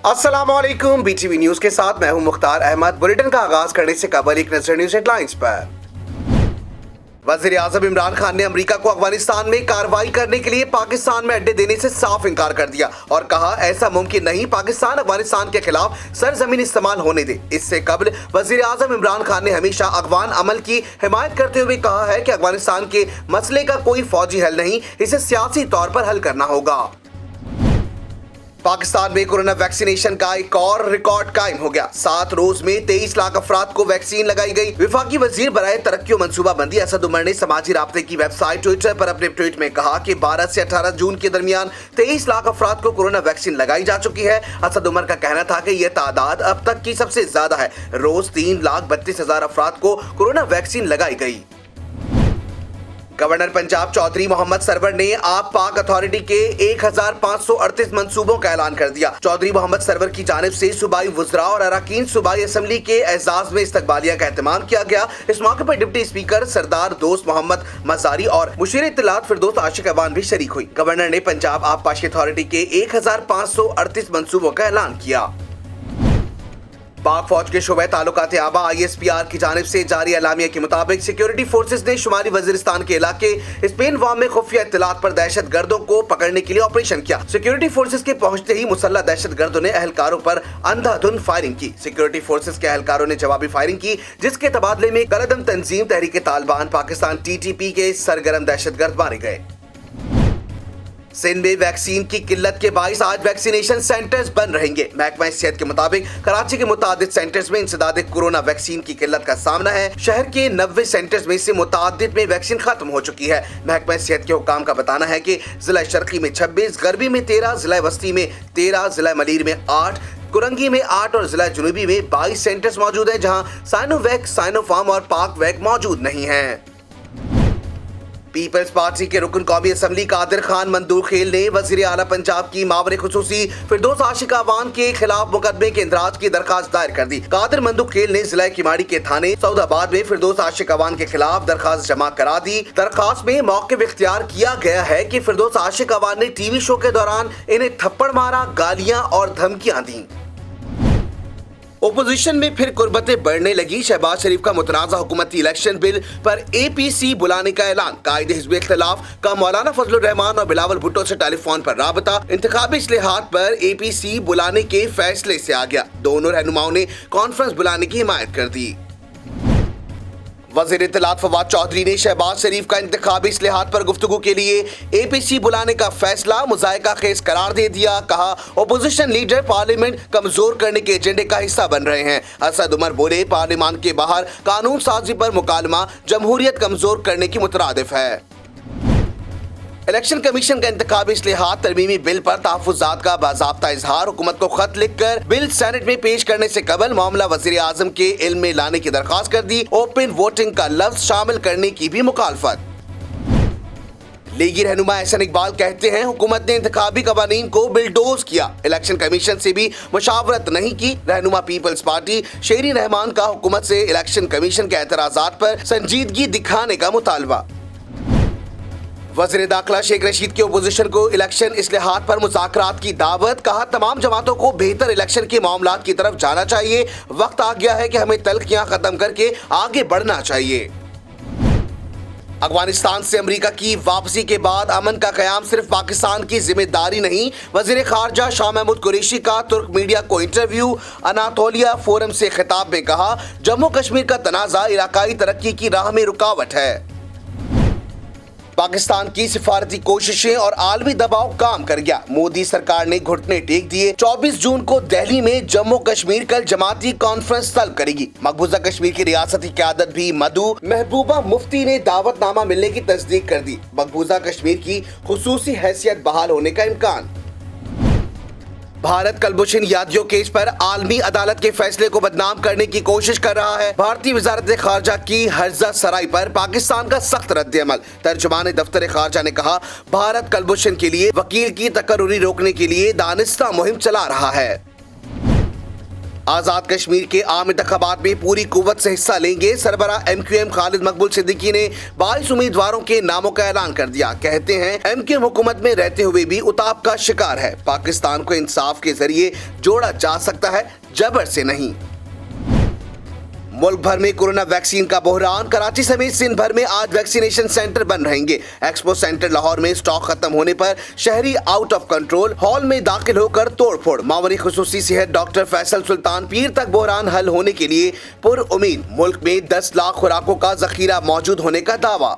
अस्सलामुअलैकुम, BTV news के साथ मैं हूं मुख्तार अहमद। बुलेटिन का आगाज करने से कबल एक नजर न्यूज हेडलाइंस पर। वजीर आजम इमरान खान ने अमेरिका को अफगानिस्तान में कार्रवाई करने के लिए पाकिस्तान में अड्डे देने से साफ इनकार कर दिया और कहा ऐसा मुमकिन नहीं, पाकिस्तान अफगानिस्तान के खिलाफ सरजमीन इस्तेमाल होने दे। इससे कबल वजीर आजम इमरान खान ने हमेशा अफगान अमल की हिमायत करते हुए कहा है कि अफगानिस्तान के मसले का कोई फौजी हल नहीं, इसे सियासी तौर पर हल करना होगा। पाकिस्तान में कोरोना वैक्सीनेशन का एक और रिकॉर्ड कायम हो गया। 7 रोज में 23 लाख अफराद को वैक्सीन लगाई गई। विफाकी वजीर बराए तरक्की और मंसूबाबंदी असद उमर ने समाजी राब्ते की वेबसाइट ट्विटर पर अपने ट्वीट में कहा कि 12 से 18 जून के दरमियान 23 लाख अफराद को कोरोना वैक्सीन लगाई जा चुकी है। असद उमर का कहना था कि यह तादाद अब तक की सबसे ज्यादा है। रोज 3,32,000 अफराद को कोरोना वैक्सीन लगाई गई। गवर्नर पंजाब चौधरी मोहम्मद सरवर ने आप पाक अथॉरिटी के 1538 मंसूबों का ऐलान कर दिया। चौधरी मोहम्मद सरवर की जानिब से सूबाई वुज़रा और अराकीन सूबाई असम्बली के एजाज में इस्तकबालिया का एहतमाम किया गया। इस मौके पर डिप्टी स्पीकर सरदार दोस्त मोहम्मद मजारी और मुशीर इत्तलात फिरदौस आशिक अवान भी शरीक हुई। गवर्नर ने पंजाब आप पाक अथॉरिटी के 1538 मंसूबों का ऐलान किया। पाक फौज के शोबे ताल्लुकात आबा ISPR की जानिब से जारी एलामिया के मुताबिक सिक्योरिटी फोर्सेस ने शुमारी वजीरिस्तान के इलाके स्पेन वाम में खुफिया इत्तलात पर दहशत गर्दों को पकड़ने के लिए ऑपरेशन किया। सिक्योरिटी फोर्सेस के पहुंचते ही मुसल्लह दहशत गर्दों ने अहलकारों पर अंधाधुंध फायरिंग की। सिक्योरिटी फोर्सेस के अहलकारों ने जवाबी फायरिंग की, जिसके तबादले में कलदम तंजीम तहरीक तालिबान पाकिस्तान TTP के सरगर्म दहशत गर्द मारे गए। सिंध में वैक्सीन की किल्लत के बाइस आज वैक्सीनेशन सेंटर्स बंद रहेंगे। महकमा सेहत के मुताबिक कराची के मुतादिद सेंटर्स में इंसदाद कोरोना वैक्सीन की किल्लत का सामना है। शहर के 90 सेंटर्स में से मुतादिद में वैक्सीन खत्म हो चुकी है। महकमा सेहत के हुकाम का बताना है कि जिला शर्की में 26, गरबी में 13, जिला वस्ती में 13, जिला मलीर में 8, कुरंगी में 8 और जिला जुनूबी में 22 सेंटर्स मौजूद हैं, जहां साइनोवैक, साइनोफार्म और पाकवैक मौजूद नहीं हैं। पीपल्स पार्टी के रुकन कौमी असम्बली कादिर खान मंदूर खेल ने वजीर आला पंजाब की मावर खुसूसी फिरदौस आशिक अवान के खिलाफ मुकदमे के इंदराज की दरखास्त दायर कर दी। कादिर मंदूर खेल ने जिला किमाड़ी के थाने सऊदाबाद में फिरदौस आशिक अवान के खिलाफ दरखास्त जमा करा दी। दरखास्त में मौक़िफ़ इख्तियार किया गया है कि फिरदौस आशिक अवान ने TV शो के दौरान इन्हें थप्पड़ मारा, गालियां और धमकियां दी। ओपोजिशन में फिर कुर्बतें बढ़ने लगी। शहबाज शरीफ का मुतनाज़ा हुकूमती इलेक्शन बिल पर APC बुलाने का ऐलान। कायद हिज़्ब इख्तिलाफ का मौलाना फजलुर रहमान और बिलावल भुट्टो से टेलीफोन पर राबता। इंतखाबी इस्लाहात पर APC बुलाने के फैसले से आ गया। दोनों रहनुमाओं ने कॉन्फ्रेंस बुलाने की हिमायत कर दी। वज़ीर इत्तलात फवाद चौधरी ने शहबाज शरीफ का इंतखाबी इस्लाहात पर गुफ्तगू के लिए APC बुलाने का फैसला मुज़ायका खेज करार दे दिया। कहा ओपोजिशन लीडर पार्लियामेंट कमजोर करने के एजेंडे का हिस्सा बन रहे हैं। असद उमर बोले पार्लियामान के बाहर कानून साजी पर मुकालमा जमहूरियत कमजोर करने की मुतरादिफ है। इलेक्शन कमीशन का इंतखाबी इस्लाहात तरमीमी बिल पर तहफ़्फ़ुज़ात का बाज़ाब्ता इजहार। हुकूमत को खत लिखकर बिल सेनेट में पेश करने से कबल मामला वज़ीर आज़म के इल्म में लाने की दरख्वास्त कर दी। ओपन वोटिंग का लफ्ज़ शामिल करने की भी मुखालफत। लीगी रहनुमा एहसन इकबाल कहते हैं हुकूमत ने इंतखाबी कवानीन को बिलडोज किया, इलेक्शन कमीशन से भी मुशावरत नहीं की। रहनुमा पीपल्स पार्टी शेरी रहमान का हुकूमत से इलेक्शन कमीशन के एतराज़ात पर संजीदगी दिखाने का मुतालबा। वज़ीर दाखिला शेख रशीद की ओपोजिशन को इलेक्शन इस्लाहात पर मुज़ाकरात की दावत। कहा तमाम जमातों को बेहतर इलेक्शन के मामलात की तरफ जाना चाहिए। वक्त आ गया है कि हमें तल्खियां खत्म करके आगे बढ़ना चाहिए। अफगानिस्तान से अमेरिका की वापसी के बाद अमन का क़याम सिर्फ पाकिस्तान की जिम्मेदारी नहीं। वज़ीर ख़ारजा शाह महमूद कुरैशी का तुर्क मीडिया को इंटरव्यू। अनातोलिया फोरम से खिताब में कहा जम्मू कश्मीर का तनाज़ा इलाकाई तरक्की की राह में रुकावट है। पाकिस्तान की सिफारती कोशिशें और आलमी दबाव काम कर गया। मोदी सरकार ने घुटने टेक दिए। 24 जून को दिल्ली में जम्मू कश्मीर कल जमाती कॉन्फ्रेंस तलब करेगी। मकबूजा कश्मीर की रियासती क़यादत भी मधु महबूबा मुफ्ती ने दावतनामा मिलने की तस्दीक कर दी। मकबूजा कश्मीर की खुसूसी हैसियत बहाल होने का इम्कान। भारत कलभूषण यादव केस पर आलमी अदालत के फैसले को बदनाम करने की कोशिश कर रहा है। भारतीय वजारत खारजा की हर्जा सराई पर पाकिस्तान का सख्त रद्द-ए-अमल। तर्जुमान दफ्तर खारजा ने कहा भारत कलभूषण के लिए वकील की तकर्रुरी रोकने के लिए दानिस्ता मुहिम चला रहा है। آزاد کشمیر کے عام انتخابات میں پوری قوت سے حصہ لیں گے. سربراہ MQM خالد مقبول صدیقی نے 22 امیدواروں کے ناموں کا اعلان کر دیا. کہتے ہیں MQM حکومت میں رہتے ہوئے بھی اتاپ کا شکار ہے. پاکستان کو انصاف کے ذریعے جوڑا جا سکتا ہے, جبر سے نہیں. ملک بھر میں کورونا ویکسین کا بحران. کراچی سمیت سندھ بھر میں آج ویکسینیشن سینٹر بن رہیں گے. ایکسپو سینٹر لاہور میں اسٹاک ختم ہونے پر شہری آؤٹ آف کنٹرول. ہال میں داخل ہو کر توڑ پھوڑ. معاون خصوصی صحت ڈاکٹر فیصل سلطان پیر تک بحران حل ہونے کے لیے پر امید. ملک میں 10 لاکھ خوراکوں کا ذخیرہ موجود ہونے کا دعویٰ.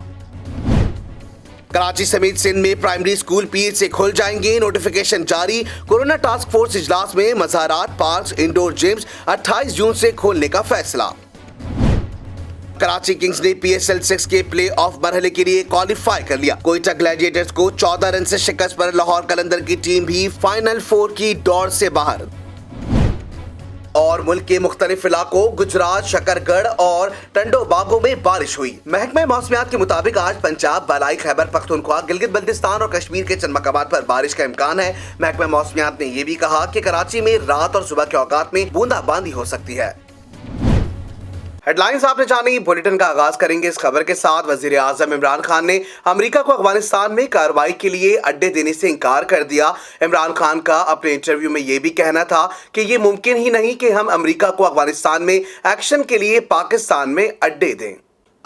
کراچی سمیت سندھ میں پرائمری اسکول پیر سے کھل جائیں گے. نوٹیفیکیشن جاری. کورونا ٹاسک فورس اجلاس میں مزارات, پارکس, انڈور جمز 28 جون سے کھولنے کا فیصلہ. کراچی کنگز نے PSL 6 کے پلے آف مرحلے کے لیے کوالیفائی کر لیا. کوئٹہ گلیڈیٹرز کو 14 رن سے شکست پر لاہور قلندر کی ٹیم بھی فائنل 4 کی دوڑ سے باہر. اور ملک کے مختلف علاقوں گجرات, شکرگڑھ اور ٹنڈو باغوں میں بارش ہوئی. محکمہ موسمیات کے مطابق آج پنجاب, بالائی خیبر پختونخوا, گلگت بلتستان اور کشمیر کے چند مقامات پر بارش کا امکان ہے. محکمہ موسمیات نے یہ بھی کہا کہ کراچی میں رات اور صبح کے اوقات میں بوندا باندی ہو سکتی ہے. ہیڈ لائنز آپ نے جانی. بلیٹن کا آغاز کریں گے اس خبر کے ساتھ. وزیر اعظم عمران خان نے امریکہ کو افغانستان میں کارروائی کے لیے اڈے دینے سے انکار کر دیا. عمران خان کا اپنے انٹرویو میں یہ بھی کہنا تھا کہ یہ ممکن ہی نہیں کہ ہم امریکہ کو افغانستان میں ایکشن کے لیے پاکستان میں اڈے دیں.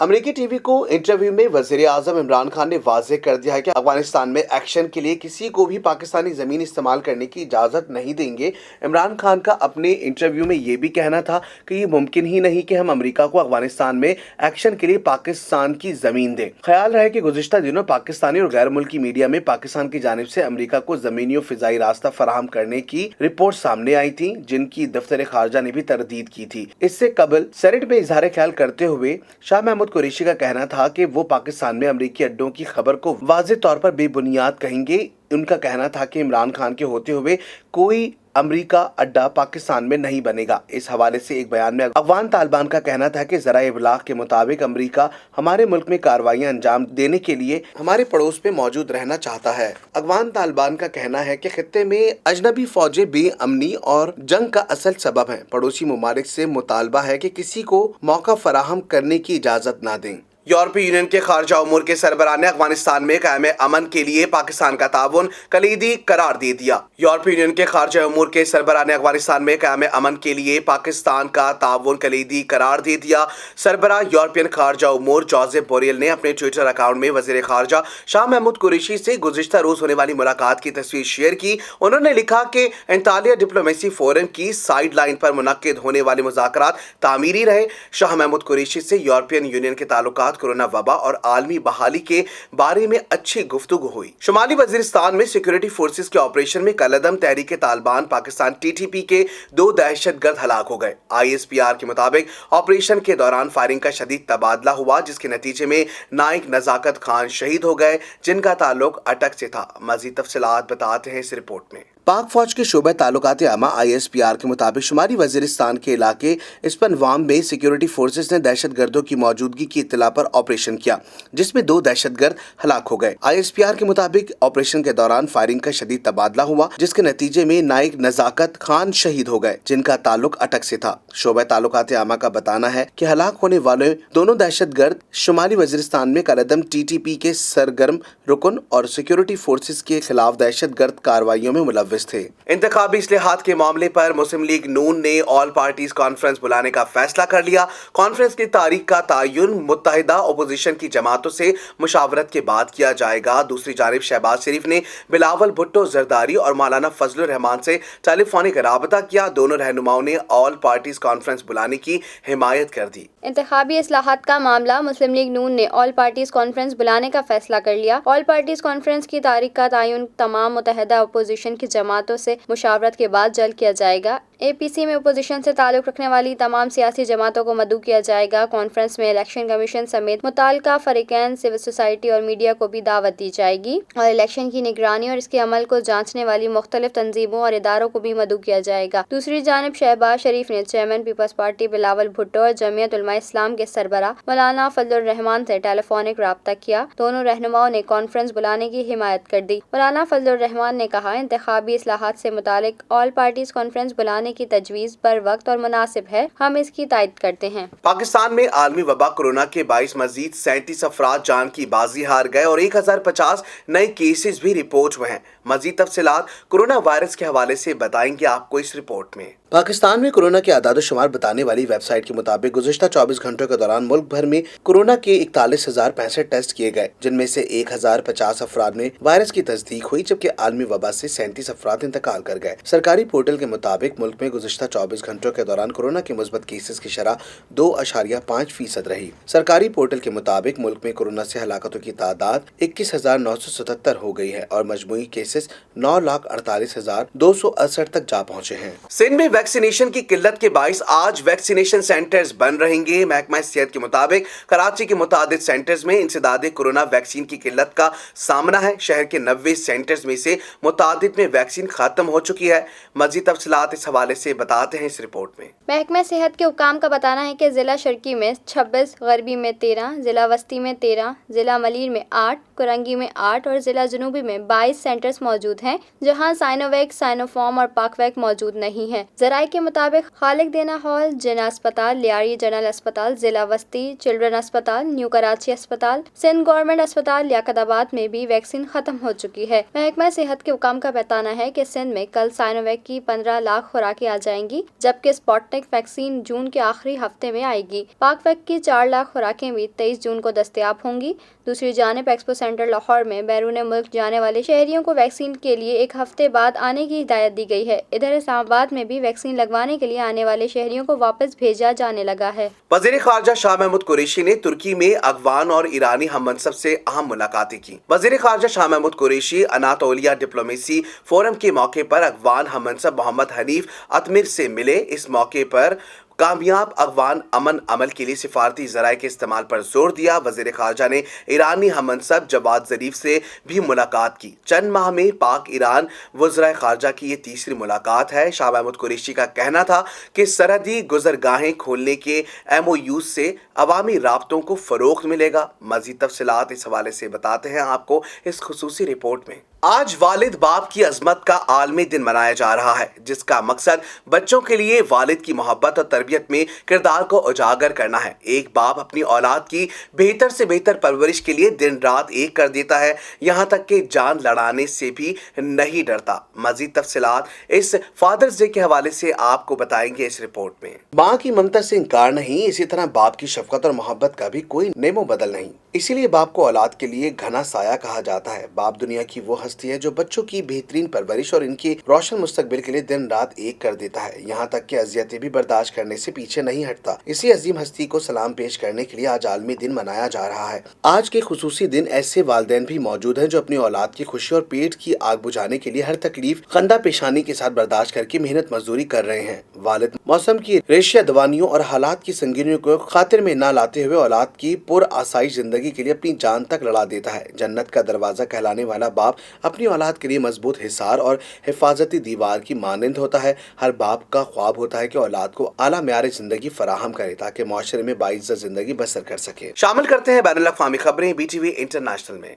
امریکی ٹی وی کو انٹرویو میں وزیر اعظم عمران خان نے واضح کر دیا ہے کہ افغانستان میں ایکشن کے لیے کسی کو بھی پاکستانی زمین استعمال کرنے کی اجازت نہیں دیں گے. عمران خان کا اپنے انٹرویو میں یہ بھی کہنا تھا کہ یہ ممکن ہی نہیں کہ ہم امریکہ کو افغانستان میں ایکشن کے لیے پاکستان کی زمین دیں. خیال رہے کہ گزشتہ دنوں پاکستانی اور غیر ملکی میڈیا میں پاکستان کی جانب سے امریکہ کو زمینی و فضائی راستہ فراہم کرنے کی رپورٹ سامنے آئی تھی, جن کی دفتر خارجہ نے بھی تردید کی تھی. اس سے قبل سینیٹ میں اظہار خیال کرتے ہوئے شاہ محمود قریشی کا کہنا تھا کہ وہ پاکستان میں امریکی اڈوں کی خبر کو واضح طور پر بے بنیاد کہیں گے. ان کا کہنا تھا کہ عمران خان کے ہوتے ہوئے کوئی امریکہ اڈا پاکستان میں نہیں بنے گا. اس حوالے سے ایک بیان میں افغان طالبان کا کہنا تھا کہ ذرائع ابلاغ کے مطابق امریکہ ہمارے ملک میں کارروائیاں انجام دینے کے لیے ہمارے پڑوس میں موجود رہنا چاہتا ہے. افغان طالبان کا کہنا ہے کہ خطے میں اجنبی فوجیں بے امنی اور جنگ کا اصل سبب ہیں. پڑوسی ممالک سے مطالبہ ہے کہ کسی کو موقع فراہم کرنے کی اجازت نہ دیں. یورپی یونین کے خارجہ امور کے سربراہ نے افغانستان میں قیام امن کے لیے پاکستان کا تعاون کلیدی قرار دے دیا. یورپی یونین کے خارجہ امور کے سربراہ نے افغانستان میں قیام امن کے لیے پاکستان کا تعاون کلیدی قرار دے دیا. سربراہ یورپین خارجہ امور جوزف بوریل نے اپنے ٹویٹر اکاؤنٹ میں وزیر خارجہ شاہ محمود قریشی سے گزشتہ روز ہونے والی ملاقات کی تصویر شیئر کی. انہوں نے لکھا کہ انطالیہ ڈپلومیسی فورم کی سائیڈ لائن پر منعقد ہونے والے مذاکرات تعمیری رہے. شاہ محمود قریشی سے یورپین یونین کے تعلقات, کورونا وبا اور عالمی بحالی کے بارے میں اچھی گفتگو ہوئی. شمالی وزیرستان میں سیکورٹی فورسز کے آپریشن میں کالعدم تحریک طالبان پاکستان TTP کے 2 دہشت گرد ہلاک ہو گئے. ISPR کے مطابق آپریشن کے دوران فائرنگ کا شدید تبادلہ ہوا, جس کے نتیجے میں نائک نزاکت خان شہید ہو گئے, جن کا تعلق اٹک سے تھا. مزید تفصیلات بتاتے ہیں اس رپورٹ میں. پاک فوج کے شعبہ تعلقات عامہ ISPR کے مطابق شمالی وزیرستان کے علاقے اسپنوام میں سیکورٹی فورسز نے دہشت گردوں کی موجودگی کی اطلاع پر آپریشن کیا, جس میں 2 دہشت گرد ہلاک ہو گئے. ISPR کے مطابق آپریشن کے دوران فائرنگ کا شدید تبادلہ ہوا, جس کے نتیجے میں نائک نزاکت خان شہید ہو گئے, جن کا تعلق اٹک سے تھا. شعبہ تعلقات عامہ کا بتانا ہے کہ ہلاک ہونے والے دونوں دہشت گرد شمالی وزیرستان میں کالعدم TTP کے سرگرم رکن اور سیکورٹی فورسز کے خلاف دہشت گرد کارروائیوں میں ملوث تھے. انتخابی اصلاحات کے معاملے پر مسلم لیگ نون نے آل پارٹیز کانفرنس بلانے کا فیصلہ کر لیا. کانفرنس کی تاریخ کا تعین متحدہ اپوزیشن کی جماعتوں سے مشاورت کے بعد کیا جائے گا. دوسری جانب شہباز شریف نے بلاول بھٹو زرداری اور مولانا فضل الرحمان سے ٹیلی فونک رابطہ کیا. دونوں رہنماؤں نے آل پارٹیز کانفرنس بلانے کی حمایت کر دی. انتخابی اصلاحات کا معاملہ مسلم لیگ نون نے آل پارٹیز کانفرنس بلانے کا فیصلہ کر لیا. آل پارٹیز کانفرنس کی تاریخ کا تعین تمام متحدہ اپوزیشن کی جماعتوں سے مشاورت کے بعد جلد کیا جائے گا. APC میں اپوزیشن سے تعلق رکھنے والی تمام سیاسی جماعتوں کو مدعو کیا جائے گا. کانفرنس میں الیکشن کمیشن سمیت متعلقہ فریقین, سول سوسائٹی اور میڈیا کو بھی دعوت دی جائے گی اور الیکشن کی نگرانی اور اس کے عمل کو جانچنے والی مختلف تنظیموں اور اداروں کو بھی مدعو کیا جائے گا. دوسری جانب شہباز شریف نے chairman Peoples Party Bilawal Bhutto اور جمعیت علماء اسلام کے سربراہ مولانا فضل الرحمان سے ٹیلی فونک رابطہ کیا. دونوں رہنماؤں نے کانفرنس بلانے کی حمایت کر دی. مولانا فضل الرحمان نے کہا, انتخابی انتخابی اصلاحات سے متعلق آل پارٹیز کانفرنس بلانے کی تجویز بر وقت اور مناسب ہے، ہم اس کی تائید کرتے ہیں۔ پاکستان میں عالمی وبا کورونا کے باعث مزید 37 افراد جان کی بازی ہار گئے اور 1050 نئے کیسز بھی رپورٹ ہوئے ہیں۔ مزید تفصیلات کورونا وائرس کے حوالے سے بتائیں گے آپ کو اس رپورٹ میں۔ پاکستان میں کورونا کے اعداد و شمار بتانے والی ویب سائٹ کے مطابق گزشتہ 24 گھنٹوں کے دوران ملک بھر میں کورونا کے 41,065 ٹیسٹ کیے گئے، جن میں سے 1050 افراد میں وائرس کی تصدیق ہوئی، جبکہ عالمی وبا سے 37 افراد انتقال کر گئے۔ سرکاری پورٹل کے مطابق ملک میں گزشتہ 24 گھنٹوں کے دوران کورونا کے مثبت کیسز کی شرح 2.5% رہی۔ سرکاری پورٹل کے مطابق ملک میں کورونا سے ہلاکتوں کی تعداد 21,977 ہو گئی ہے اور مجموعی کیسز 9,48,268 تک جا پہنچے ہیں۔ سندھ میں ویکسینیشن کی قلت کے باعث آج ویکسینیشن سینٹرز بند رہیں گے۔ محکمہ صحت کے مطابق کراچی کے متعدد سینٹرز میں انسداد کورونا ویکسین کی قلت کا سامنا ہے۔ شہر کے 90 سینٹرز میں سے متعدد میں ویکسین ختم ہو چکی ہے۔ مزید تفصیلات اس حوالے سے بتاتے ہیں اس رپورٹ میں۔ محکمہ صحت کے حکام کا بتانا ہے کہ ضلع شرقی میں 26، غربی میں 13، ضلع وسطی میں 13، ضلع ملیر میں 8، کرنگی میں 8 اور ضلع جنوبی میں 22 سینٹرز موجود ہیں، جہاں سائنوویک، سائنوفارم اور پاک ویک موجود نہیں ہیں۔ ذرائع کے مطابق خالق دینا ہال، جنا اسپتال، لیاری جنرل اسپتال، ضلع وسطی، چلڈرن اسپتال، نیو کراچی اسپتال، سندھ گورنمنٹ اسپتال، لیاقت آباد میں بھی ویکسین ختم ہو چکی ہے۔ محکمہ صحت کے حکام کا بتانا ہے کہ سندھ میں کل سائنوویک کی 15 لاکھ خوراکیں آ جائیں گی، جبکہ اسپوٹنک ویکسین جون کے آخری ہفتے میں آئے گی۔ پاک ویک کی 4 لاکھ خوراکیں بھی 23 جون کو دستیاب ہوں گی۔ دوسری جانب ایکسپو سینٹر لاہور میں بیرون ملک جانے والے شہریوں کو ویکسین کے لیے 1 ہفتے بعد آنے کی ہدایت دی گئی ہے۔ ادھر اسلام آباد میں بھی ویکسین لگوانے کے لیے آنے والے شہریوں کو واپس بھیجا جانے لگا ہے۔ وزیر خارجہ شاہ محمود قریشی نے ترکی میں افغان اور ایرانی ہم منصب سے اہم ملاقاتیں کی۔ وزیر خارجہ Shah Mahmood Qureshi Anatolia diplomacy forum کے موقع پر افغان ہم منصب محمد حنیف اتمر سے ملے۔ اس موقع پر کامیاب افغان امن عمل کے لیے سفارتی ذرائع کے استعمال پر زور دیا۔ وزیر خارجہ نے ایرانی ہم منصب جواد ظریف سے بھی ملاقات کی۔ چند ماہ میں پاک ایران وزرائے خارجہ کی یہ تیسری ملاقات ہے۔ شاہ محمود قریشی کا کہنا تھا کہ سرحدی گزرگاہیں کھولنے کے MOU سے عوامی رابطوں کو فروغ ملے گا۔ مزید تفصیلات اس حوالے سے بتاتے ہیں آپ کو اس خصوصی رپورٹ میں۔ آج والد باپ کی عظمت کا عالمی دن منایا جا رہا ہے، جس کا مقصد بچوں کے لیے والد کی محبت اور تربیت میں کردار کو اجاگر کرنا ہے۔ ایک باپ اپنی اولاد کی بہتر سے بہتر پرورش کے لیے دن رات ایک کر دیتا ہے، یہاں تک کہ جان لڑانے سے بھی نہیں ڈرتا۔ مزید تفصیلات اس فادرز ڈے کے حوالے سے آپ کو بتائیں گے اس رپورٹ میں۔ ماں کی ممتا سے انکار نہیں، اسی طرح باپ کی شفقت اور محبت کا بھی کوئی نیم و بدل نہیں۔ اسی لیے باپ کو اولاد کے لیے گھنا سایہ کہا جاتا ہے۔ باپ دنیا کی وہ ہستی ہے جو بچوں کی بہترین پرورش اور ان کی روشن مستقبل کے لیے دن رات ایک کر دیتا ہے، یہاں تک کہ اذیتیں بھی برداشت کرنے سے پیچھے نہیں ہٹتا۔ اسی عظیم ہستی کو سلام پیش کرنے کے لیے آج عالمی دن منایا جا رہا ہے۔ آج کے خصوصی دن ایسے والدین بھی موجود ہیں جو اپنی اولاد کی خوشی اور پیٹ کی آگ بجھانے کے لیے ہر تکلیف خندہ پیشانی کے ساتھ برداشت کر کے محنت مزدوری کر رہے ہیں۔ والد موسم کی ریشیا دوانیوں اور حالات کی سنگینیوں کو خاطر میں نہ لاتے ہوئے اولاد کی پر آسائش زندگی کے لیے اپنی جان تک لڑا دیتا ہے۔ جنت کا دروازہ کہلانے والا باپ اپنی اولاد کے لیے مضبوط حصار اور حفاظتی دیوار کی مانند ہوتا ہے۔ ہر باپ کا خواب ہوتا ہے کہ اولاد کو اعلیٰ معیار زندگی فراہم کرے تاکہ معاشرے میں باعزت زندگی بسر کر سکے۔ شامل کرتے ہیں بین الاقوامی خبریں BTV انٹرنیشنل میں۔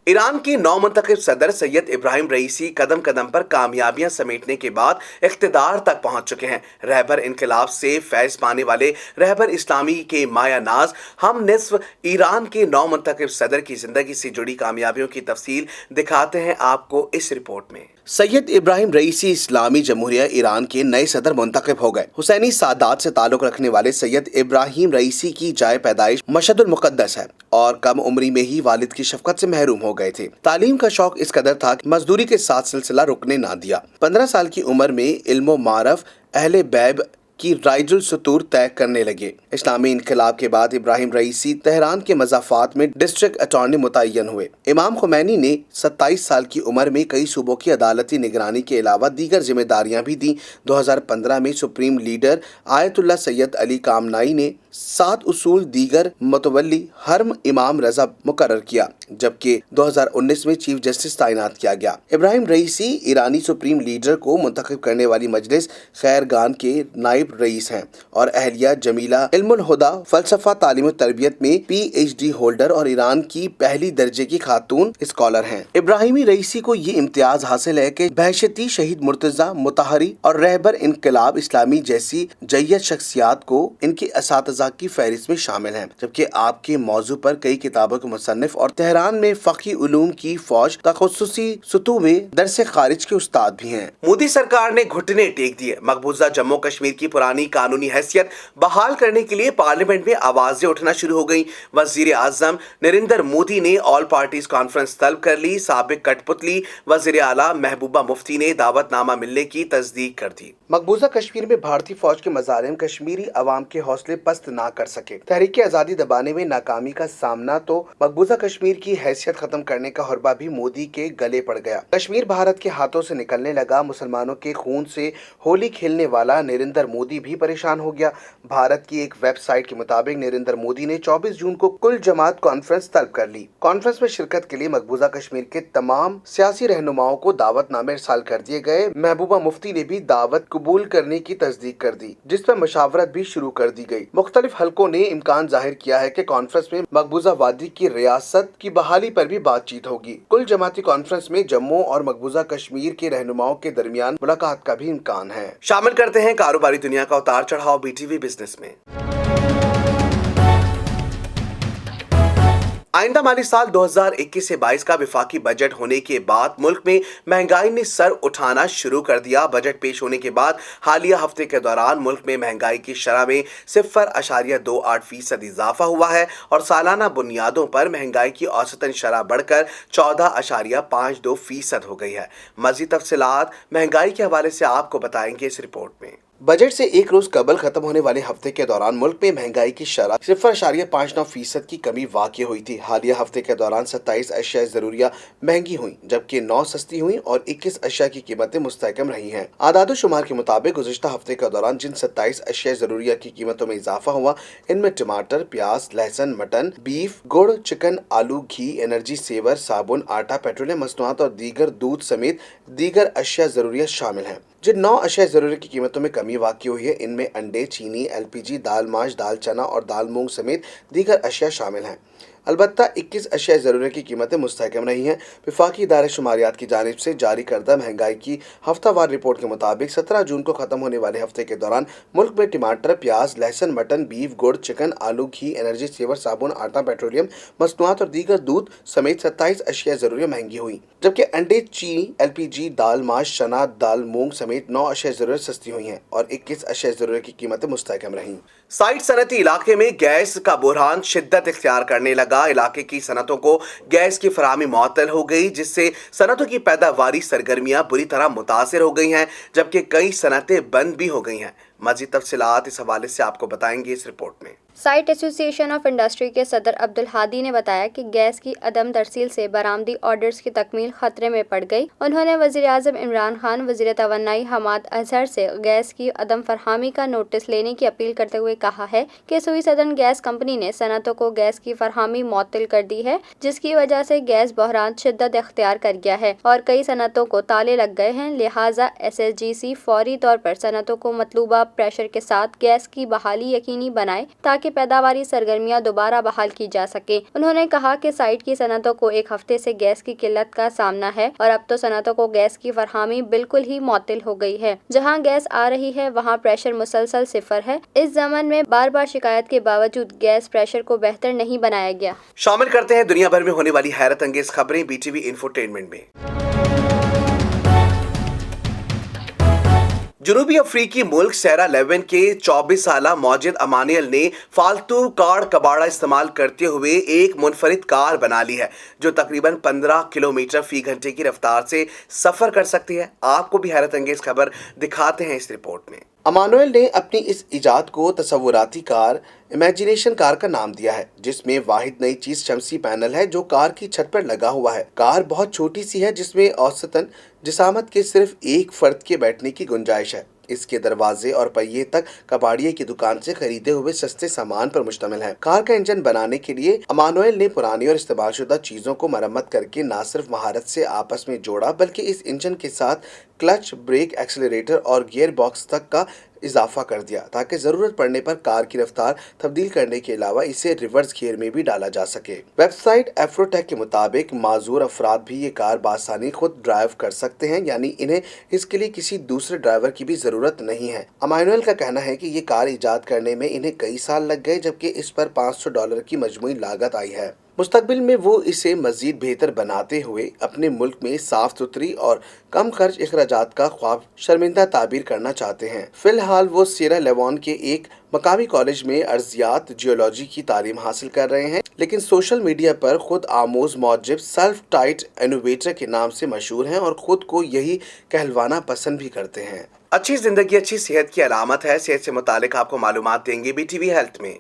ایران کے نو منتخب صدر سید ابراہیم رئیسی قدم قدم پر کامیابیاں سمیٹنے کے بعد اقتدار تک پہنچ چکے ہیں۔ رہبر انقلاب سے فیض پانے والے رہبر اسلامی کے مایہ ناز ہم نصف ایران کے نو منتخب صدر کی زندگی سے جڑی کامیابیوں کی تفصیل دکھاتے ہیں آپ کو اس رپورٹ میں۔ سید ابراہیم رئیسی اسلامی جمہوریہ ایران کے نئے صدر منتخب ہو گئے۔ حسینی سادات سے تعلق رکھنے والے سید ابراہیم رئیسی کی جائے پیدائش مشہد المقدس ہے اور کم عمری میں ہی والد کی شفقت سے محروم ہو گئے تھے۔ تعلیم کا شوق اس قدر تھا کہ مزدوری کے ساتھ سلسلہ رکنے نہ دیا۔ 15 سال کی عمر میں علم و معرف اہل بیب کی رائج السطور طے کرنے لگے۔ اسلامی انقلاب کے بعد ابراہیم رئیسی تہران کے مضافات میں ڈسٹرکٹ اٹارنی متعین ہوئے۔ امام خمینی نے 27 سال کی عمر میں کئی صوبوں کی عدالتی نگرانی کے علاوہ دیگر ذمہ داریاں بھی دیں۔ 2015 میں سپریم لیڈر آیت اللہ سید علی کامنائی نے 7 उसूल दीगर मुतवल्ली हरम इमाम रजा मुकर्रर किया, जबकि 2019 में चीफ जस्टिस तैनात किया गया। इब्राहिम रईसी ईरानी सुप्रीम लीडर को मुंतखब करने वाली मजलिस खैरगान के नायब रईस हैं और अहलिया जमीला इल्मुल हुदा फलसफा तालीम तरबियत में PhD होल्डर और ईरान की पहली दर्जे की खातून स्कॉलर हैं। इब्राहिमी रईसी को ये इम्तियाज हासिल है कि बहशती शहीद मुर्तजा मुताहरी और रहबर इनकलाब इस्लामी जैसी जय्यद शख्सियात को इनके असातिज़ा की फहरिस्त में शामिल हैं, जबकि आपके मौजू पर कई किताबों के मुसन्निफ और तेहरान में फ़क़ी उलूम की फौज तख़स्सुसी सतह में दरस खारिज के उस्ताद भी हैं। मोदी सरकार ने घुटने टेक दिए। मकबूजा जम्मू कश्मीर की पुरानी कानूनी हैसियत बहाल करने के लिए पार्लियामेंट में आवाजें उठना शुरू हो गई। वजीर आजम नरेंद्र मोदी ने ऑल पार्टीज कॉन्फ्रेंस तलब कर ली। साबिक कठपुतली वजीर आला महबूबा मुफ्ती ने दावतनामा मिलने की तस्दीक कर दी। मकबूजा कश्मीर में भारतीय फौज के मज़ालिम कश्मीरी अवाम के हौसले पस्त ना कर सके। तहरीक आज़ादी दबाने में नाकामी का सामना तो मकबूजा कश्मीर की हैसियत खत्म करने का हुर्बा भी मोदी के गले पड़ गया। कश्मीर भारत के हाथों से निकलने लगा। मुसलमानों के खून से होली खेलने वाला नरेंद्र मोदी भी परेशान हो गया। भारत की एक वेबसाइट के मुताबिक नरेंद्र मोदी ने 24 जून को कुल जमात कॉन्फ्रेंस तलब कर ली। कॉन्फ्रेंस में शिरकत के लिए मकबूजा कश्मीर के तमाम सियासी रहनुमाओं को दावतनामे इरसाल कर दिए गए। महबूबा मुफ्ती ने भी दावत कबूल करने की तस्दीक कर दी, जिस पर मशावरत भी शुरू कर दी गई। मुख्तलिफ हलकों ने इम्कान जाहिर किया है कि कॉन्फ्रेंस में मकबूजा वादी की रियासत की बहाली पर भी बातचीत होगी। कुल जमाती कॉन्फ्रेंस में जम्मू और मकबूजा कश्मीर के रहनुमाओं के दरमियान मुलाकात का भी इम्कान है। शामिल करते हैं कारोबारी दुनिया का उतार चढ़ाव BTV बिजनेस में। आइंदा माली साल 2021 से 22 का विफाकी बजट होने के बाद मुल्क में महंगाई ने सर उठाना शुरू कर दिया। बजट पेश होने के बाद हालिया हफ्ते के दौरान मुल्क में महंगाई की शरह में 0.28% इजाफा हुआ है और सालाना बुनियादों पर महंगाई की औसतन शरह बढ़कर 14.52% हो गई है। मज़ीद तफसीलात महंगाई के हवाले से आपको बताएंगे इस रिपोर्ट में। बजट से एक रोज कबल खत्म होने वाले हफ्ते के दौरान मुल्क में महंगाई की शरह 0.59% की कमी वाक़ई हुई थी। हालिया हफ्ते के दौरान 27 अशिया ज़रूरिया महंगी हुई, जबकि 9 सस्ती हुई और 21 अशिया की कीमतें मुस्तहकम रही हैं। आदाद शुमार के मुताबिक गुज़िश्ता हफ्ते के दौरान जिन 27 अशिया ज़रूरिया की कीमतों में इजाफा हुआ, इनमें टमाटर, प्याज, लहसुन, मटन, बीफ, गुड़, चिकन, आलू, घी, एनर्जी सेवर, साबुन, आटा, पेट्रोलियम मसनूआत और दीगर दूध समेत दीगर अशिया ज़रूरिया शामिल हैं। जिन 9 अशिया ज़रूरी की कीमतों में कमी वाक़ई हुई है, इनमें अंडे, चीनी, LPG, दाल माश, दाल चना और दाल मूंग समेत दीगर अशिया शामिल हैं। अलबत्ता 21 अशिया ज़रूरी की कीमतें मुस्तहकम रही हैं। वफाकी इदारे शुमारियात की जानिब से जारी करदा महंगाई की हफ्तावार रिपोर्ट के मुताबिक 17 जून को ख़त्म होने वाले हफ्ते के दौरान मुल्क में टमाटर, प्याज, लहसुन, मटन, बीफ, गुड़, चिकन, आलू, घी, एनर्जी सेवर, साबुन, आटा, पेट्रोलियम मसनूआत और दीगर दूध समेत 27 अशिया ज़रूरी महंगी हुई, जबकि अंडे, चीनी, LPG, दाल माश, चना, दाल मूंग समेत 9 अशिया ज़रूरी सस्ती हुई हैं और 21 अशिया ज़रूरी की कीमतें मुस्तहकम रहीं। साइट सनती इलाके में गैस का बुरहान शिद्दत इख्तियार करने लगा। इलाके की सनतों को गैस की फराहमी मुअत्तल हो गई, जिससे सनतों की पैदावारी सरगर्मियां बुरी तरह मुतासिर हो गई हैं, जबकि कई सनतें बंद भी हो गई हैं। मज़ीद तफसीलात इस हवाले से आपको बताएंगे इस रिपोर्ट में। साइट एसोसिएशन ऑफ इंडस्ट्री के सदर अब्दुल हादी ने बताया कि गैस की अदम तरसील से बरामदी ऑर्डर्स की तकमील खतरे में पड़ गई। उन्होंने वज़ीर आज़म इमरान खान, वज़ीर तवन्नाई हमाद अजहर से गैस की अदम फरहमी का नोटिस लेने की अपील करते हुए कहा है कि सुई सदन गैस कंपनी ने सनतों को गैस की फरहमी मुअत्तल कर दी है, जिसकी वजह से गैस बहरान शिद्दत इख्तियार कर गया है और कई सनतों को ताले लग गए हैं। लिहाजा SSGC फौरी तौर पर सनतों को मतलूबा प्रेशर के साथ गैस की बहाली यकीनी बनाए ताकि पैदावारी सरगर्मियां दोबारा बहाल की जा सके। उन्होंने कहा कि साइट की सनतों को एक हफ्ते से गैस की किल्लत का सामना है और अब तो सनतों को गैस की फरहमी बिल्कुल ही मुअत्तल हो गई है। जहां गैस आ रही है वहां प्रेशर मुसलसल सिफर है। इस ज़मन में बार बार शिकायत के बावजूद गैस प्रेशर को बेहतर नहीं बनाया गया। शामिल करते हैं दुनिया भर में होने वाली हैरत अंगेज खबरें BTV इंफोटेनमेंट में। जनूबी अफ्रीकी मुल्क सेरा लेवन के 24 साला मौजिद अमानियल ने फालतू कार कबाड़ा इस्तेमाल करते हुए एक मुनफरिद कार बना ली है जो तकरीबन 15 किलोमीटर फी घंटे की रफ्तार से सफर कर सकती है। आपको भी हैरत अंगेज खबर दिखाते हैं इस रिपोर्ट में। अमानुएल ने अपनी इस इजाद को तसव्वुराती कार इमेजिनेशन कार का नाम दिया है, जिसमें वाहिद नई चीज शमसी पैनल है जो कार की छत पर लगा हुआ है। कार बहुत छोटी सी है, जिसमें औसतन जिसामत के सिर्फ एक फर्द के बैठने की गुंजाइश है। इसके दरवाजे और पहिए तक कबाड़िए की दुकान से खरीदे हुए सस्ते सामान पर मुश्तमिल है। कार का इंजन बनाने के लिए अमानुएल ने पुरानी और इस्तेमालशुदा चीजों को मरम्मत करके न सिर्फ महारत से आपस में जोड़ा, बल्कि इस इंजन के साथ क्लच, ब्रेक, एक्सीलरेटर और गियर बॉक्स तक का इजाफा कर दिया ताकि जरूरत पड़ने पर कार की रफ्तार तब्दील करने के अलावा इसे रिवर्स गियर में भी डाला जा सके। वेबसाइट एफ्रोटेक के मुताबिक माजूर अफराद भी ये कार बासानी खुद ड्राइव कर सकते हैं, यानी इन्हें इसके लिए किसी दूसरे ड्राइवर की भी जरूरत नहीं है। अमानुएल का कहना है कि ये कार इजाद करने में इन्हें कई साल लग गए, जबकि इस पर $500 की मजमूई लागत आई है। मुस्तकबिल में वो इसे मजीद बेहतर बनाते हुए अपने मुल्क में साफ सुथरी और कम खर्च अखराजात का ख्वाब शर्मिंदा ताबीर करना चाहते हैं। फिलहाल वो सियरा लेवन के एक मकामी कॉलेज में अर्जियात जियोलॉजी की तालीम हासिल कर रहे हैं, लेकिन सोशल मीडिया पर खुद आमोज मौजिब सेल्फ टाइट इनोवेटर के नाम से मशहूर हैं और खुद को यही कहलवाना पसंद भी करते हैं। अच्छी जिंदगी अच्छी सेहत की अलामत है। सेहत से मुतालिक आपको मालूमात देंगे BTV हेल्थ में।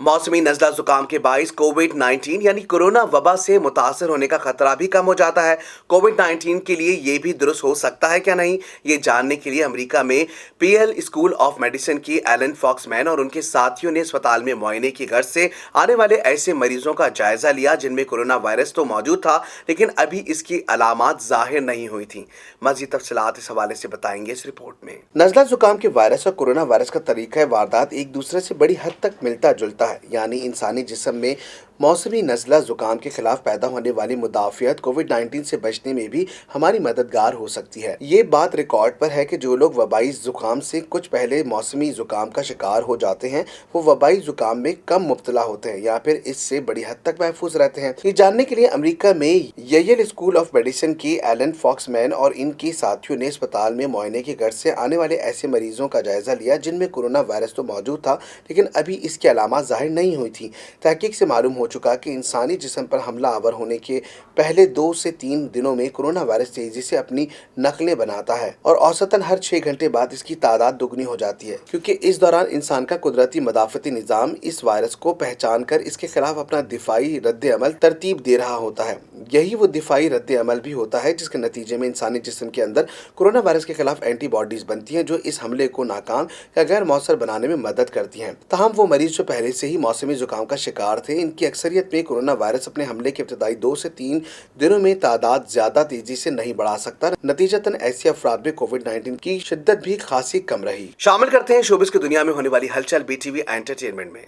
मौसमी नज़ला जुकाम के बाइस कोविड-19 यानी कोरोना वबा से मुतासर होने का खतरा भी कम हो जाता है। कोविड-19 के लिए ये भी दुरुस्त हो सकता है क्या नहीं, ये जानने के लिए अमेरिका में पीएल स्कूल ऑफ मेडिसिन की एलन फॉक्समैन और उनके साथियों ने अस्पताल में मुआयने की गर्ज से आने वाले ऐसे मरीजों का जायजा लिया जिनमें कोरोना वायरस तो मौजूद था, लेकिन अभी इसकी अलामात जाहिर नहीं हुई थी। मज़ीद तफसीलात इस हवाले से बताएंगे इस रिपोर्ट में। नज़ला जुकाम के वायरस और कोरोना वायरस का तरीका वारदात एक दूसरे से बड़ी हद तक मिलता जुलता है, यानी इंसानी जिस्म में मौसमी नज़ला जुकाम के खिलाफ पैदा होने वाली मुदाफ़ियत कोविड-19 से बचने में भी हमारी मददगार हो सकती है। ये बात रिकॉर्ड पर है कि जो लोग वबाई जुकाम से कुछ पहले मौसमी जुकाम का शिकार हो जाते हैं वो वबाई जुकाम में कम मुब्तला होते हैं या फिर इससे बड़ी हद तक महफूज रहते हैं। ये जानने के लिए अमेरिका में येल स्कूल ऑफ मेडिसिन की एलन फॉक्समैन और इनकी साथियों ने अस्पताल में मुआयने की गर्ज से आने वाले ऐसे मरीजों का जायजा लिया जिनमें कोरोना वायरस तो मौजूद था, लेकिन अभी इसकी अलामात जाहिर नहीं हुई थी। तहकीक से मालूम हो चुका कि इंसानी जिस्म पर हमला आवर होने के पहले 2 से 3 दिनों में कोरोना वायरस तेजी से अपनी नकलें बनाता है और औसतन हर 6 घंटे बाद इसकी तादाद दुगनी हो जाती है, क्योंकि इस दौरान इंसान का कुदरती मदाफती निज़ाम इस वायरस को पहचान कर इसके खिलाफ अपना दिफाई रद्द अमल तरतीब दे रहा होता है। यही वो दिफाई रद्द अमल भी होता है जिसके नतीजे में इंसानी जिस्म के अंदर कोरोना वायरस के खिलाफ एंटीबॉडीज बनती हैं जो इस हमले को नाकाम या गैर मौसर बनाने में मदद करती हैं। तहम वो मरीज जो पहले से ही मौसमी जुकाम का शिकार थे, इनकी अक्सरियत में कोरोना वायरस अपने हमले के इब्तदाई 2 से 3 दिनों में तादाद ज्यादा तेजी से नहीं बढ़ा सकता। नतीजतन ऐसे अफराद में कोविड-19 की शिद्दत भी खासी कम रही। शामिल करते हैं शोबिस की दुनिया में होने वाली हलचल BTV एंटरटेनमेंट में।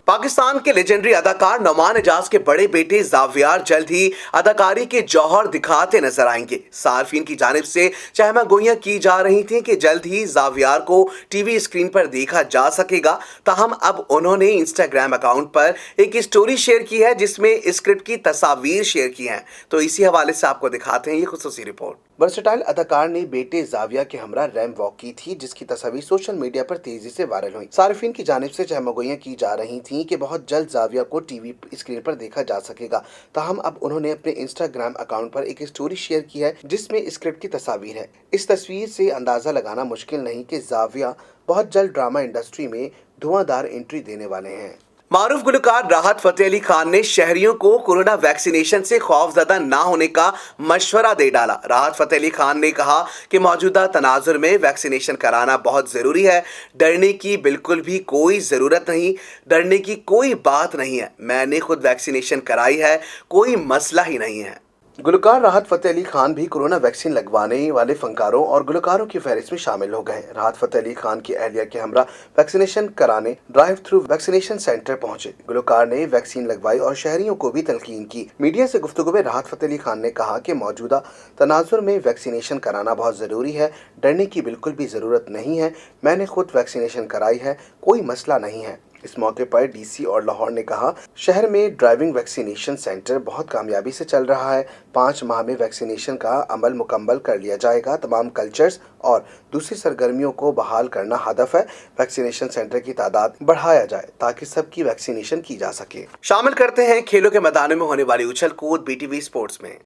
पाकिस्तान के लेजेंडरी अदाकार नौमान एजाज के बड़े बेटे जावियार जल्द ही अदाकारी के जौहर दिखाते नजर आएंगे। सार्फिन की जानिब से चहमा गोइयां की जा रही थी कि जल्द ही जावियार को टीवी स्क्रीन पर देखा जा सकेगा। ताहम अब उन्होंने इंस्टाग्राम अकाउंट पर एक स्टोरी शेयर की है जिसमें स्क्रिप्ट की तस्वीर शेयर की हैं। तो इसी हवाले से आपको दिखाते हैं ये खुसूसी रिपोर्ट। वर्सेटाइल अदाकार ने बेटे जाविया के हमरा रैंप वॉक की थी जिसकी तस्वीर सोशल मीडिया पर तेजी से वायरल हुई। सार्फिन की जानिब से चहमगोइयां की जा रही थी कि बहुत जल्द जाविया को टीवी स्क्रीन पर देखा जा सकेगा। ताहम अब उन्होंने अपने इंस्टाग्राम अकाउंट पर एक स्टोरी शेयर की है जिसमें स्क्रिप्ट की तस्वीर है। इस तस्वीर से अंदाजा लगाना मुश्किल नहीं कि जाविया बहुत जल्द ड्रामा इंडस्ट्री में धुआंधार एंट्री देने वाले हैं। मारूफ गुलकार राहत फतेह अली खान ने शहरियों को कोरोना वैक्सीनेशन से खौफजदा ना होने का मशवरा दे डाला। राहत फतेह अली खान ने कहा कि मौजूदा तनाजुर में वैक्सीनेशन कराना बहुत ज़रूरी है। डरने की बिल्कुल भी कोई ज़रूरत नहीं, डरने की कोई बात नहीं है। मैंने खुद वैक्सीनेशन कराई है, कोई मसला ही नहीं है। गुलकार राहत फतेह अली खान भी कोरोना वैक्सीन लगवाने वाले फनकारों और गुलकारों की फहरिस्त में शामिल हो गए। राहत फतेह अली खान की अहलिया के हमरा वैक्सीनेशन कराने ड्राइव थ्रू वैक्सीनेशन सेंटर पहुंचे। गुलकार ने वैक्सीन लगवाई और शहरियों को भी तलकीन की। मीडिया से गुफ्तगू में राहत फतेह अली खान ने कहा कि मौजूदा तनाजुर में वैक्सीनेशन कराना बहुत ज़रूरी है, डरने की बिल्कुल भी ज़रूरत नहीं है। मैंने खुद वैक्सीनेशन कराई है, कोई मसला नहीं है। इस मौके पर डीसी और लाहौर ने कहा, शहर में ड्राइविंग वैक्सीनेशन सेंटर बहुत कामयाबी से चल रहा है। 5 माह में वैक्सीनेशन का अमल मुकम्मल कर लिया जाएगा। तमाम कल्चर्स और दूसरी सरगर्मियों को बहाल करना हदफ है। वैक्सीनेशन सेंटर की तादाद बढ़ाया जाए ताकि सबकी वैक्सीनेशन की जा सके। शामिल करते हैं खेलों के मैदानों में होने वाली उछल कूद BTV स्पोर्ट्स में।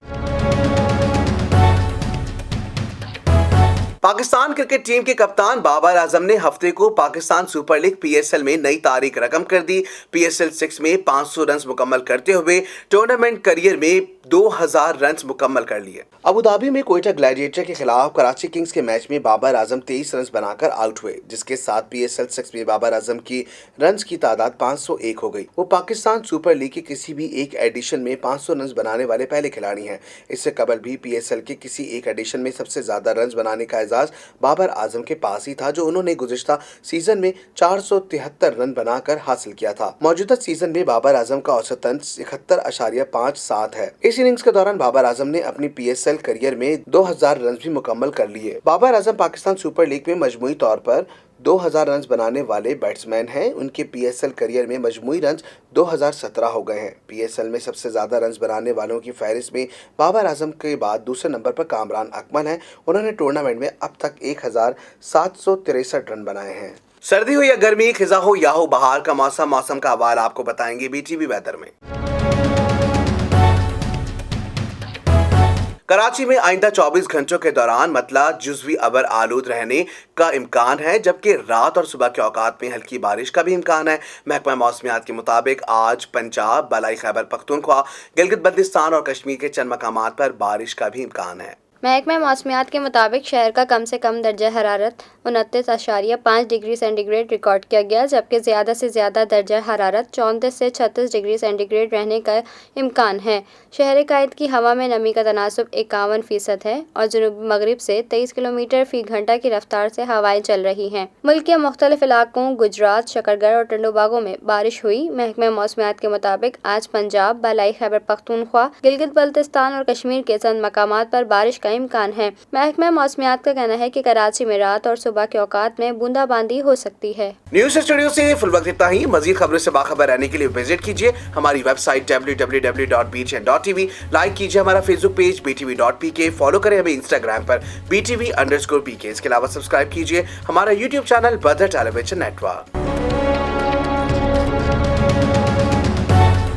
पाकिस्तान क्रिकेट टीम के कप्तान बाबर आजम ने हफ्ते को पाकिस्तान सुपर लीग PSL में नई तारीख रकम कर दी। PSL 6 में 500 रन मुकम्मल करते हुए टूर्नामेंट करियर में 2000 रन मुकम्मल कर लिए। अबू धाबी में कोयटा ग्लैडिएटर के खिलाफ कराची किंग्स के मैच में बाबर आजम 23 रन बनाकर आउट हुए, जिसके साथ PSL 6 में बाबर आजम की रन की तादाद 501 हो गई। वो पाकिस्तान सुपर लीग के किसी भी एक एडिशन में 500 रन बनाने वाले पहले खिलाड़ी हैं। इससे कबल भी PSL के किसी एक एडिशन में सबसे ज्यादा रन बनाने का एजाज बाबर आजम के पास ही था, जो उन्होंने गुज़िश्ता सीजन में 473 रन बनाकर हासिल किया था। मौजूदा सीजन में बाबर आजम का औसतन 71.57 है। इस इनिंग्स के दौरान बाबर आजम ने अपनी PSL करियर में 2000 रन भी मुकम्मल कर लिए। बाबर आजम पाकिस्तान सुपर लीग में मजमूई तौर पर 2000 रन बनाने वाले बैट्समैन हैं। उनके PSL करियर में मजमूई रन 2017 हो गए हैं। PSL में सबसे ज्यादा रन बनाने वालों की फहरिस्त में बाबर आजम के बाद दूसरे नंबर पर कामरान अकमल हैं। उन्होंने टूर्नामेंट में अब तक 1763 रन बनाए हैं। सर्दी हो या गर्मी, खिजा हो या हो बहार का मौसम का हवाला आपको बताएंगे BTV वेदर में। कराची में आइंदा 24 घंटों के दौरान मतला जुज़वी अबर आलूद रहने का इम्कान है, जबकि रात और सुबह के औकात में हल्की बारिश का भी इम्कान है। महकमा मौसमियात के मुताबिक आज पंजाब, बलाई खैबर पख्तूनख्वा, गिलगित बल्तिस्तान और कश्मीर के चंद मकामात पर बारिश का भी इम्कान है। महकमा मौसमियात के मुताबिक शहर का कम से कम दर्जा हरारत 29.5 डिग्री सेंटीग्रेड रिकॉर्ड किया गया, जबकि ज़्यादा से ज़्यादा दर्जा हरारत 34 से 36 डिग्री सेंटीग्रेड रहने का इम्कान है। शहर कायद की हवा में नमी का तनासब 51% है और जनूबी मगरिब से 23 किलोमीटर फी घंटा की रफ्तार से हवाएं चल रही हैं। मुल्क के मुख्तलिफ इलाकों गुजरात, शकरगढ़ और टंडोबागों में बारिश हुई। महकमा मौसमियात के मुताबिक आज पंजाब, बलाई खैबर पख्तूनख्वा, गिलगित बल्तिस्तान और कश्मीर के चंद मकामात पर बारिश का इम्कान है। महकमा मौसमियात का कहना है कि कराची में रात और सुबह के औकात में बूंदाबांदी हो सकती है। न्यूज स्टूडियो से फुल वक्त इतना ही। मजीद खबरों से बाखबर रहने के लिए विजिट कीजिए हमारी वेबसाइट www.btn.tv। लाइक कीजिए हमारा फेसबुक पेज btv.pk। फॉलो करें हमें इंस्टाग्राम पर BTV_PK। इसके अलावा सब्सक्राइब कीजिए हमारा यूट्यूब चैनल बदर टेलीविजन नेटवर्क।